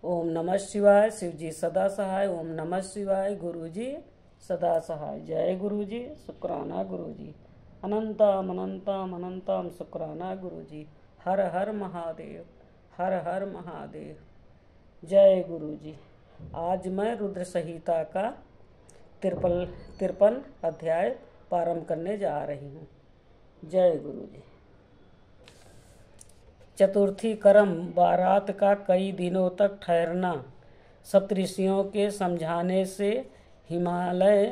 ओम नमः शिवाय। शिव जी सदा सहाय। ओम नमः शिवाय। गुरु जी सदा सहाय। जय गुरु जी। शुक्राना गुरु जी। अनंतम अनंतम अनंतम शुक्राना गुरु जी। हर हर महादेव। हर हर महादेव। जय गुरु जी। आज मैं रुद्र संहिता का 53 अध्याय प्रारंभ करने जा रही हूँ। जय गुरु जी। चतुर्थी क्रम बारात का कई दिनों तक ठहरना, सप्तऋषियों के समझाने से हिमालय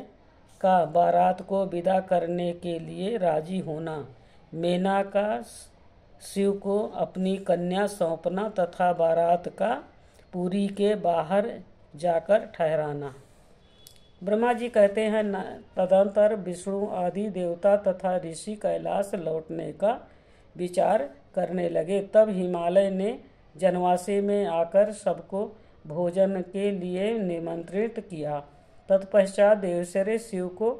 का बारात को विदा करने के लिए राजी होना, मेना का शिव को अपनी कन्या सौंपना तथा बारात का पुरी के बाहर जाकर ठहराना। ब्रह्मा जी कहते हैं, तदंतर विष्णु आदि देवता तथा ऋषि कैलाश लौटने का विचार करने लगे। तब हिमालय ने जनवासे में आकर सबको भोजन के लिए निमंत्रित किया। तत्पश्चात देवश्री शिव को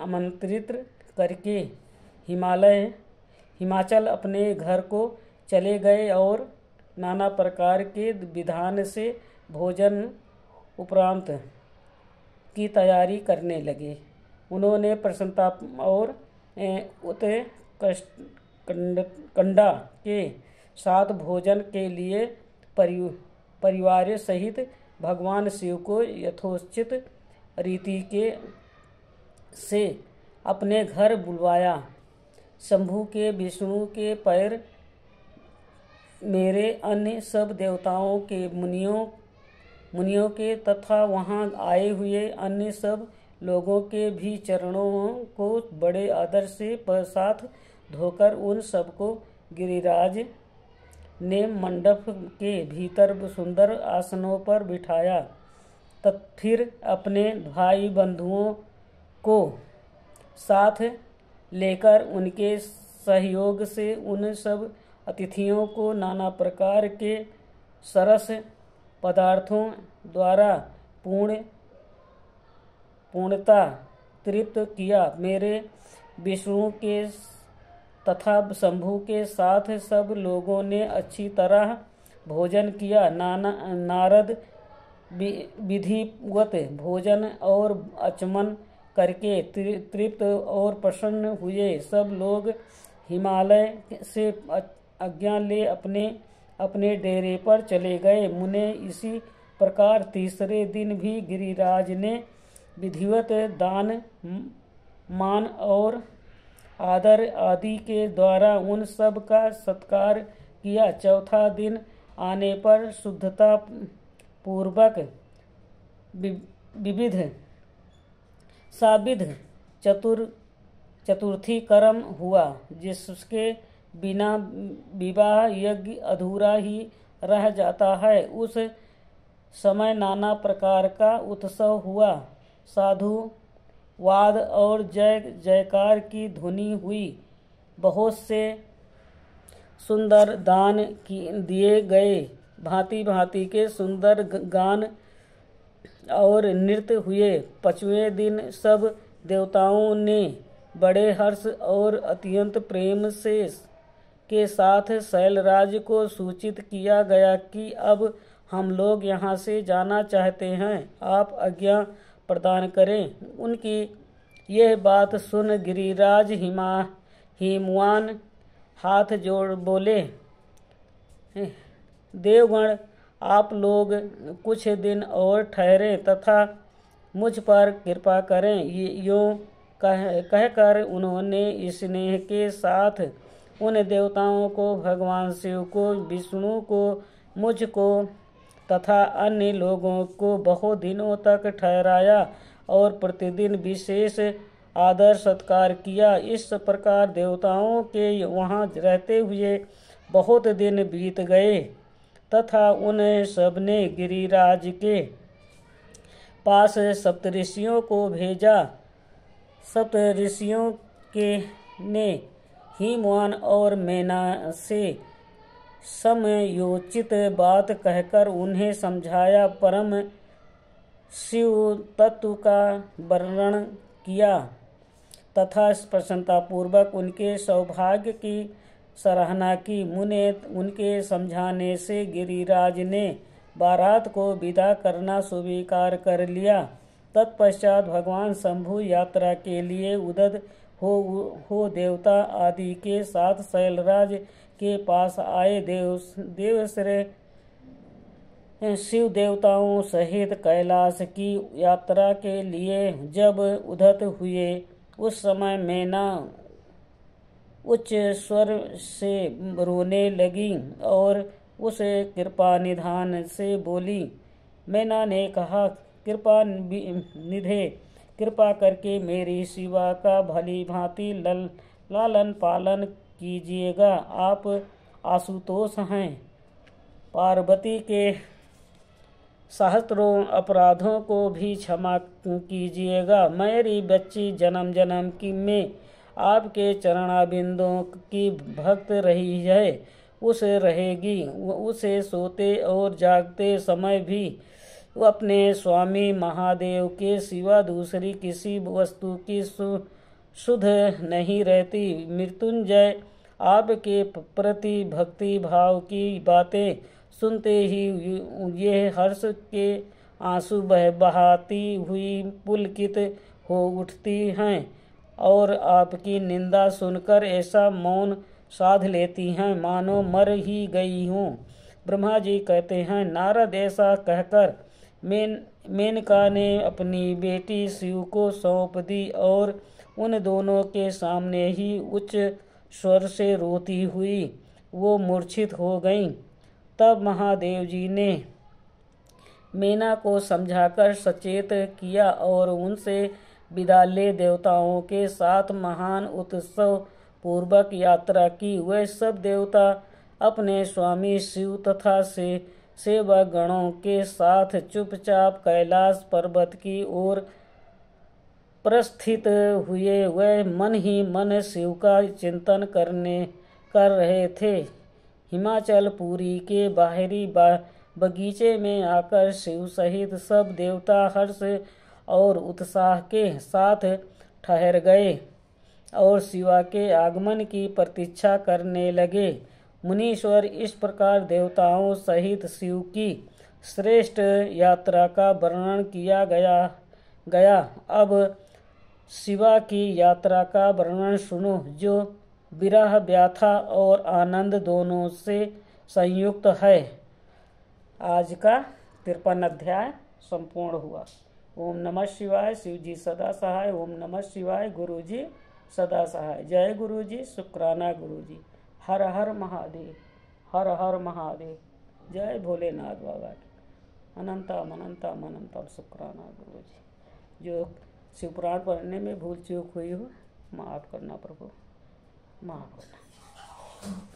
आमंत्रित करके हिमाचल अपने घर को चले गए और नाना प्रकार के विधान से भोजन उपरांत की तैयारी करने लगे। उन्होंने प्रसन्नता और कंडा के साथ भोजन के लिए परिवार सहित भगवान शिव को यथोचित रीति के से अपने घर बुलवाया। शंभु के, विष्णु के पैर, मेरे अन्य सब देवताओं के, मुनियों के तथा वहां आए हुए अन्य सब लोगों के भी चरणों को बड़े आदर से साथ धोकर उन सबको गिरिराज ने मंडप के भीतर सुंदर आसनों पर बिठाया। फिर अपने भाई बंधुओं को साथ लेकर उनके सहयोग से उन सब अतिथियों को नाना प्रकार के सरस पदार्थों द्वारा पूर्णता तृप्त किया। मेरे विष्णु के तथा शंभु के साथ सब लोगों ने अच्छी तरह भोजन किया। नारद विधिवत भोजन और आचमन करके तृप्त और प्रसन्न हुए। सब लोग हिमालय से आज्ञा ले अपने अपने डेरे पर चले गए। मुने इसी प्रकार तीसरे दिन भी गिरिराज ने विधिवत दान मान और आदर आदि के द्वारा उन सब का सत्कार किया। चौथा दिन आने पर शुद्धता पूर्वक साविध चतुर्थी क्रम हुआ, जिसके बिना विवाह यज्ञ अधूरा ही रह जाता है। उस समय नाना प्रकार का उत्सव हुआ। साधु वाद और जय जयकार की ध्वनि हुई। बहुत से सुंदर दान दिए गए। भांति भांति के सुंदर गान और नृत्य हुए। 5वें दिन सब देवताओं ने बड़े हर्ष और अत्यंत प्रेम से के साथ शैलराज को सूचित किया गया कि अब हम लोग यहाँ से जाना चाहते हैं, आप आज्ञा प्रदान करें। उनकी यह बात सुन गिरिराज हिमवान हाथ जोड़ बोले, देवगण, आप लोग कुछ दिन और ठहरे तथा मुझ पर कृपा करें। यूँ कहकर उन्होंने स्नेह के साथ उन देवताओं को, भगवान शिव को, विष्णु को, मुझको तथा अन्य लोगों को बहुत दिनों तक ठहराया और प्रतिदिन विशेष आदर सत्कार किया। इस प्रकार देवताओं के वहाँ रहते हुए बहुत दिन बीत गए तथा उन सबने गिरिराज के पास सप्तऋषियों को भेजा। सप्तऋषियों के ने हिमवान और मेना से समयोचित बात कहकर उन्हें समझाया, परम शिव तत्व का वर्णन किया तथा प्रसन्नतापूर्वक उनके सौभाग्य की सराहना की। मुने उनके समझाने से गिरिराज ने बारात को विदा करना स्वीकार कर लिया। तत्पश्चात भगवान शंभु यात्रा के लिए उद्यत हो देवता आदि के साथ शैलराज के पास आए। देवश्रेय शिव देवताओं सहित कैलाश की यात्रा के लिए जब उद्यत हुए, उस समय मैना उच्च स्वर से रोने लगी और उसे कृपा निधान से बोली। मैना ने कहा, कृपा निधे, कृपा करके मेरी शिवा का भली भांति लालन पालन कीजिएगा। आप आशुतोष हैं। पार्वती के सहस्त्रों अपराधों को भी क्षमा कीजिएगा। मेरी बच्ची जन्म जन्म की में आपके चरणाबिंदों की भक्त रही है, उसे रहेगी। उसे सोते और जागते समय भी अपने स्वामी महादेव के सिवा दूसरी किसी वस्तु की सुध नहीं रहती। मृत्युंजय आपके प्रति भक्ति भाव की बातें सुनते ही ये हर्ष के आंसू बहाती हुई पुलकित हो उठती हैं और आपकी निंदा सुनकर ऐसा मौन साध लेती हैं मानो मर ही गई हूँ। ब्रह्मा जी कहते हैं, नारद ऐसा कहकर मेनका ने अपनी बेटी शिव को सौंप दी और उन दोनों के सामने ही उच्च स्वर से रोती हुई वो मूर्छित हो गईं। तब महादेव जी ने मेना को समझाकर सचेत किया और उनसे विदा ले देवताओं के साथ महान उत्सव पूर्वक यात्रा की। वे सब देवता अपने स्वामी शिव तथा सेवक गणों के साथ चुपचाप कैलाश पर्वत की ओर प्रस्थित हुए। वे मन ही मन शिव का चिंतन कर रहे थे। हिमाचल पुरी के बाहरी बगीचे में आकर शिव सहित सब देवता हर्ष और उत्साह के साथ ठहर गए और शिवा के आगमन की प्रतीक्षा करने लगे। मुनीश्वर, इस प्रकार देवताओं सहित शिव की श्रेष्ठ यात्रा का वर्णन किया गया। अब शिवा की यात्रा का वर्णन सुनो, जो विरह व्याथा और आनंद दोनों से संयुक्त है। आज का 53 अध्याय संपूर्ण हुआ। ओम नमः शिवाय। शिव जी सदा सहाय। ओम नमः शिवाय। गुरु जी सदा सहाय। जय गुरु जी। शुक्राना गुरु जी। हर हर महादेव। हर हर महादेव। जय भोलेनाथ बाबा की। अनंतम अनंतम अनंतम शुक्राना गुरु जी। जो शिवपुराण पढ़ने में भूल चूक हुई हो, माफ़ करना प्रभु, माफ़ करना।